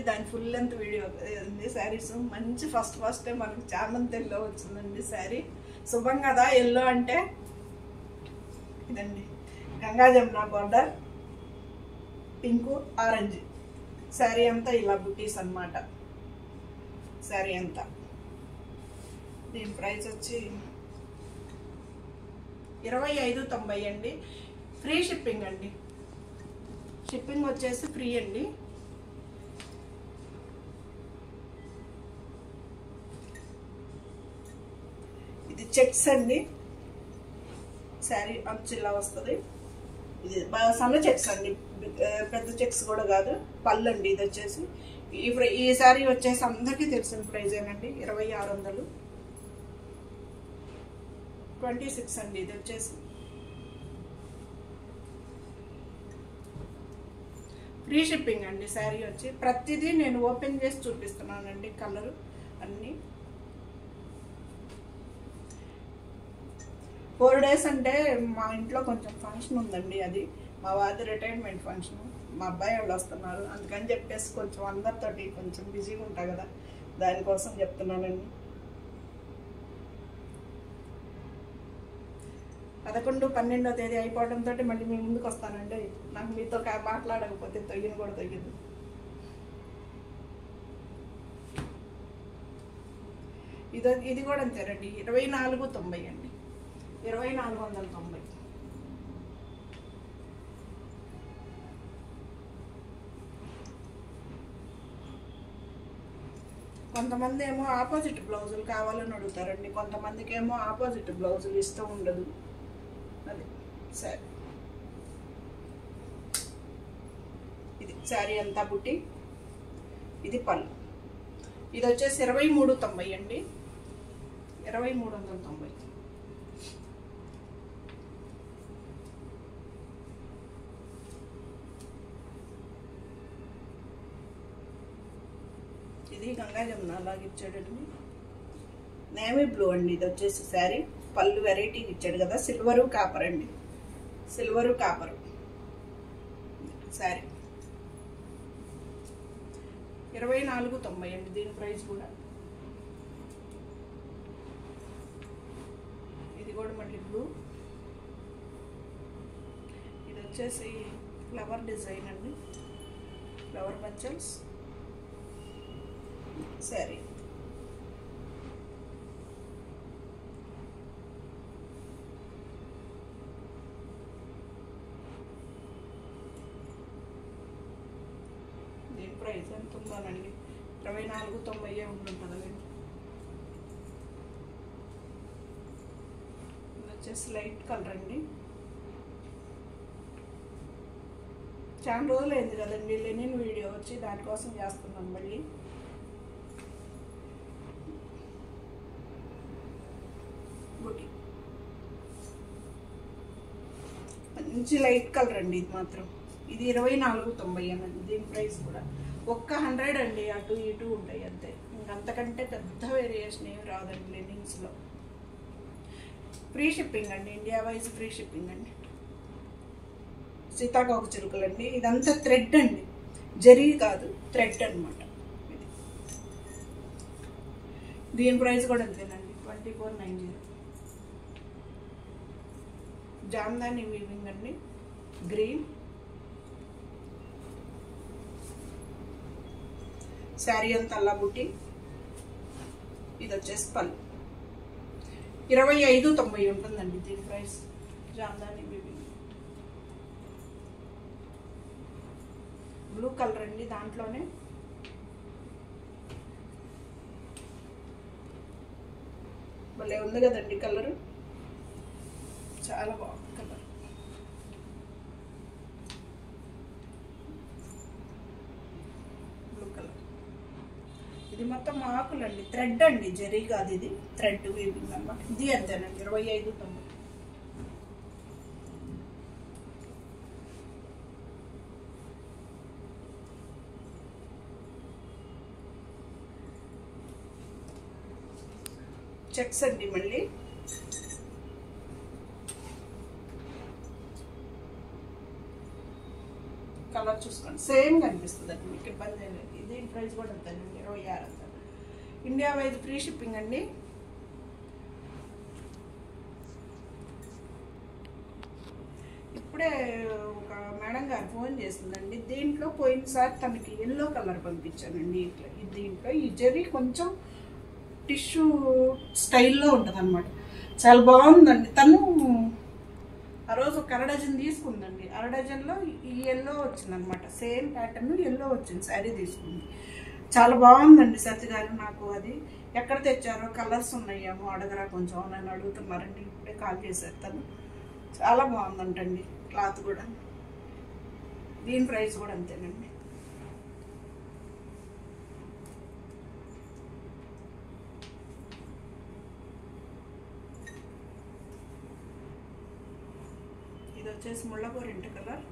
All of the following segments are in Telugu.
దాని ఫుల్ లెంత్ వీడియో ఉంది శారీస్. మంచి ఫస్ట్ మనకు చామంతి ఎల్లో వచ్చిందండి శారీ. శుభం కదా ఎల్లో అంటే. ఇదండి Ganga Jamuna border, pink orange sari అంతా ఇలా బుటీస్ అన్నమాట. శారీ అంతా దీని ప్రైస్ వచ్చి 2590 అండి. ఫ్రీ షిప్పింగ్ అండి. షిప్పింగ్ వచ్చేసి ఫ్రీ అండి. ఇది చెక్స్ అండి. శారీ అంచు ఇలా వస్తుంది. ఇది సన్న చెక్స్ అండి, పెద్ద చెక్స్ కూడా కాదు. పళ్ళు అండి ఇది వచ్చేసి. ఈ శారీ వచ్చేసి అందరికీ తెలిసిన ప్రైజ్ ఏనండి, 2600. 26 అండి ఇది వచ్చేసి. ఫ్రీ షిప్పింగ్ అండి. శారీ వచ్చి ప్రతిదీ నేను ఓపెన్ చేసి చూపిస్తున్నానండి, కలరు అన్నీ. 4 days అంటే మా ఇంట్లో కొంచెం ఫంక్షన్ ఉందండి. అది మా వారి రిటైర్మెంట్ ఫంక్షన్. మా అబ్బాయి వాళ్ళు వస్తున్నారు, అందుకని చెప్పేసి కొంచెం అందరితోటి కొంచెం బిజీగా ఉంటా కదా, దానికోసం చెప్తున్నానండి. 11-12వ తేదీ అయిపోవడంతో మళ్ళీ మీ ముందుకు వస్తానండి. నాకు మీతో మాట్లాడకపోతే తొయ్యను కూడా తొయ్యదు. ఇది కూడా అంతేనండి, 2490 అండి. 2490. కొంతమంది ఏమో ఆపోజిట్ బ్లౌజులు కావాలని అడుగుతారండి, కొంతమందికి ఏమో ఆపోజిట్ బ్లౌజులు ఇష్టం ఉండదు. అది సరే. ఇది శారీ అంతా బుట్టి, ఇది పళ్ళు. ఇది వచ్చేసి 2390 అండి. 2390. ఇది గంగా జమున అలాగే ఇచ్చాడండి. నేవీ బ్లూ అండి ఇది వచ్చేసి శారీ. పళ్ళు వెరైటీకి ఇచ్చాడు కదా, సిల్వరు కాపర్ అండి, సిల్వరు కాపరు శారీ. 2490 అండి దీని ప్రైస్ కూడా. ఇది కూడా మళ్ళీ బ్లూ. ఇది వచ్చేసి ఫ్లవర్ డిజైన్ అండి, ఫ్లవర్ బచ్చల్స్ శారీ. దీని ప్రైస్ ఎంత ఉందోనండి, 2490 ఉంటుందండి. ఇది వచ్చేసి లైట్ కలర్ అండి. చాలా రోజులు అయింది కదండి లెనిన్ వీడియో వచ్చి, దానికోసం చేస్తున్నాను మళ్ళీ. బుట్టి మంచి లైట్ కలర్ అండి ఇది మాత్రం. ఇది 2490 అన్నది దీని ప్రైస్ కూడా. 100 అండి, అటు ఇటు ఉంటాయి అంతే, ఇంకంతకంటే పెద్ద వేరియేషన్ ఏమి రాదండి లెనిన్స్లో. ఫ్రీ షిప్పింగ్ అండి, ఇండియా వైజ్ ఫ్రీ షిప్పింగ్ అండి. సీతాకోక చిలుకలు అండి. ఇదంతా థ్రెడ్ అండి, జరీ కాదు, థ్రెడ్ అనమాట. ఇది దీని ప్రైస్ కూడా అంతేనండి, 2490. జామ్దాని వీవింగ్ అండి, గ్రీన్ శారీ అంతా అలా బుట్టి. ఇది వచ్చేసి పళ్ళు. 2590 ఉంటుందండి దీని price. Jamdani weaving blue colour అండి, దాంట్లోనే భలే ఉంది కదండి కలరు, చాలా బాగుంది కలర్. Blue colour. ఇది మొత్తం ఆకులు అండి, థ్రెడ్ అండి, జరీ కాదు, ఇది థ్రెడ్ వీవింగ్ అన్నమాట. ఇది అంతేనండి, 2590. చెక్స్ అండి మళ్ళీ. కలర్ చూసుకోండి, సేమ్ కనిపిస్తుంది అండి, మీకు ఇబ్బంది ఏం లేదు. దీని ప్రైస్ కూడా అంతేనండి, 2600. ఇండియా వైజ్ ఫ్రీ షిప్పింగ్ అండి. ఇప్పుడే ఒక మేడం గారు ఫోన్ చేసిందండి. దీంట్లో పోయినసారి తనకి ఎల్లో కలర్ పంపించానండి. ఇట్లా దీంట్లో ఈ జరీ కొంచెం టిష్యూ స్టైల్లో ఉంటుంది అనమాట, చాలా బాగుందండి. తను ఆ రోజు ఒక అరడజన్ తీసుకుందండి. అరడజన్లో ఈ ఎల్లో వచ్చిందనమాట, సేమ్ ప్యాటర్న్ ఎల్లో వచ్చింది, శారీ తీసుకుంది. చాలా బాగుందండి సత్య గారు. నాకు అది ఎక్కడ తెచ్చారో, కలర్స్ ఉన్నాయేమో అడగరా కొంచెం నన్ను అడుగుతున్నారండి. ఇప్పుడే కాల్ చేశారు తను. చాలా బాగుందంటండి క్లాత్ కూడా. దీని ప్రైస్ కూడా అంతేనండి. ఇది వచ్చేసి ముళ్ళగోరింట కలర్.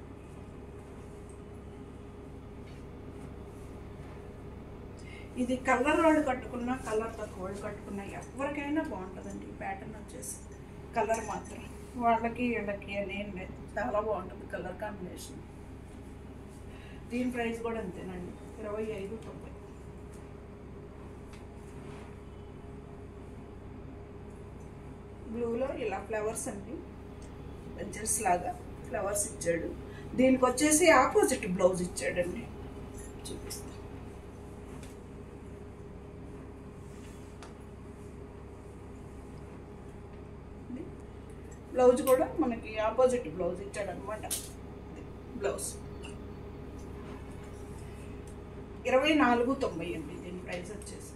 ఇది కలర్ వాళ్ళు కట్టుకున్నా, కలర్ తక్కువ వాళ్ళు కట్టుకున్నా ఎవరికైనా బాగుంటుందండి. ఈ ప్యాటర్న్ వచ్చేసి కలర్ మాత్రం వాళ్ళకి వీళ్ళకి అనేం లేదు, చాలా బాగుంటుంది కలర్ కాంబినేషన్. దీని ప్రైస్ కూడా అంతేనండి, 2590. బ్లూలో ఇలా ఫ్లవర్స్ అండి, బెంచెస్ లాగా ఫ్లవర్స్ ఇచ్చాడు. దీనికి వచ్చేసి ఆపోజిట్ బ్లౌజ్ ఇచ్చాడండి, చూపిస్తాను. బ్లౌజ్ కూడా మనకి ఆపోజిట్ బ్లౌజ్ ఇచ్చాడు అనమాట. బ్లౌజ్ 2490 అండి. దీని ప్రైస్ వచ్చేసి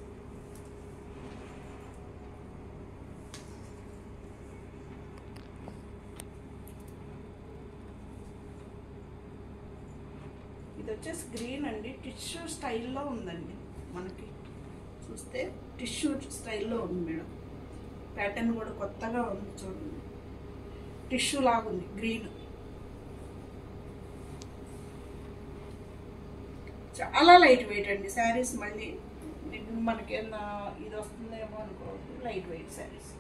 ఇది వచ్చేసి గ్రీన్ అండి, టిష్యూ స్టైల్లో ఉందండి. మనకి చూస్తే టిష్యూ స్టైల్లో ఉంది మేడం. ప్యాటర్న్ కూడా కొత్తగా ఉంది చూడండి, టిష్యూ లాగుంది గ్రీన్. చాలా లైట్ వెయిట్ అండి శారీస్. మళ్ళీ మనకేమన్నా ఇది వస్తుందేమో అనుకోవద్దు, లైట్ వెయిట్ శారీస్.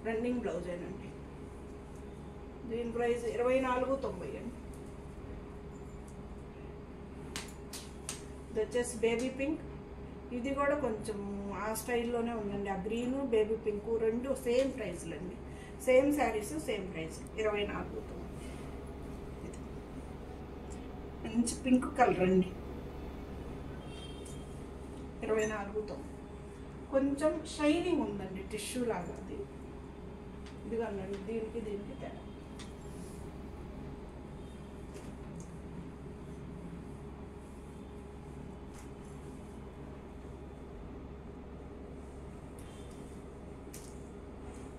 రన్నింగ్ బ్లౌజేనండి. దీని ప్రైస్ 2490 అండి. ఇది వచ్చేసి బేబీ పింక్. ఇది కూడా కొంచెం ఆ స్టైల్లోనే ఉందండి. ఆ గ్రీను బేబీ పింక్ రెండు సేమ్ ప్రైస్లు అండి, సేమ్ శారీస్ సేమ్ ప్రైస్, 2490. మంచి పింక్ కలర్ అండి, 2490. కొంచెం షైనింగ్ ఉందండి, టిష్యూ లాగా. అది ఇదిగా అండి, దీనికి దీనికి తేడా.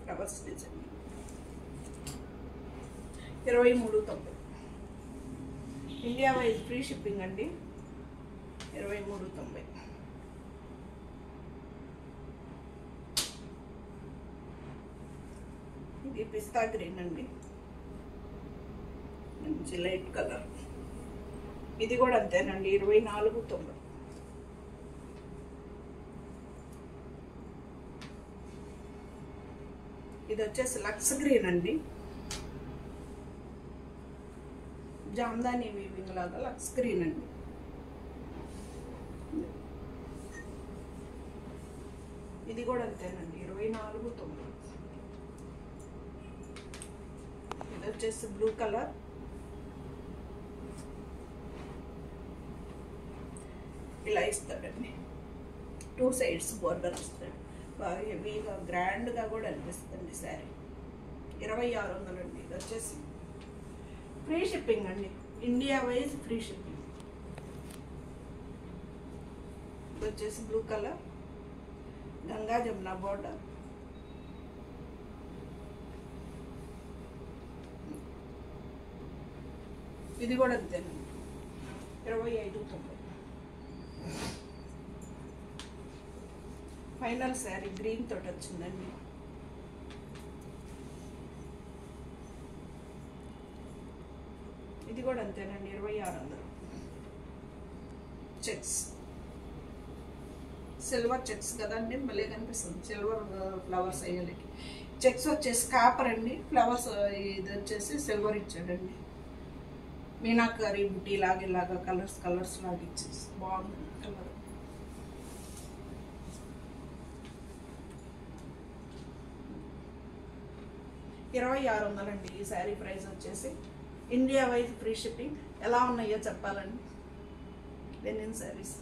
Flowers design 2390. India wise free shipping అండి, 2390. ఇది పిస్తా గ్రీన్ అండి, మంచి లైట్ కలర్. ఇది కూడా అంతేనండి, 2490. ఇది వచ్చేసి లక్స్ గ్రీన్ అండి, జామ్దాని వీవింగ్ లాగా లక్స్ గ్రీన్ అండి. ఇది కూడా అంతేనండి, 2490. ఇది వచ్చేసి బ్లూ కలర్. ఇలా ఇస్తాడండి, 2 సైడ్స్ బోర్డర్ వస్తాడు. బాగా హెవీగా గ్రాండ్గా కూడా అనిపిస్తుంది శారీ. 2600 అండి. ఇది వచ్చేసి ఫ్రీ షిప్పింగ్ అండి, ఇండియా వైజ్ ఫ్రీ షిప్పింగ్. ఇది వచ్చేసి blue colour, Ganga Jamuna border. ఇది కూడా అంతేనండి, 2590. ఫైనల్ శారీ గ్రీన్ తోటి వచ్చిందండి. ఇది కూడా అంతేనండి, 2600. చెక్స్, సిల్వర్ చెక్స్ కదండి, భలే కనిపిస్తుంది. సిల్వర్ ఫ్లవర్స్ అయ్యేలకి చెక్స్ వచ్చేసి కాపర్ అండి, ఫ్లవర్స్ ఇది వచ్చేసి సిల్వర్ ఇచ్చాడండి. మీనాకరీ బుటీ లాగా ఇలాగా కలర్స్ లాగా ఇచ్చేసి బాగుంది కలర్. $2600 అండి ఈ శారీ ప్రైస్ వచ్చేసి. India wise free shipping. ఎలా ఉన్నాయో చెప్పాలండి లెనిన్ శారీస్.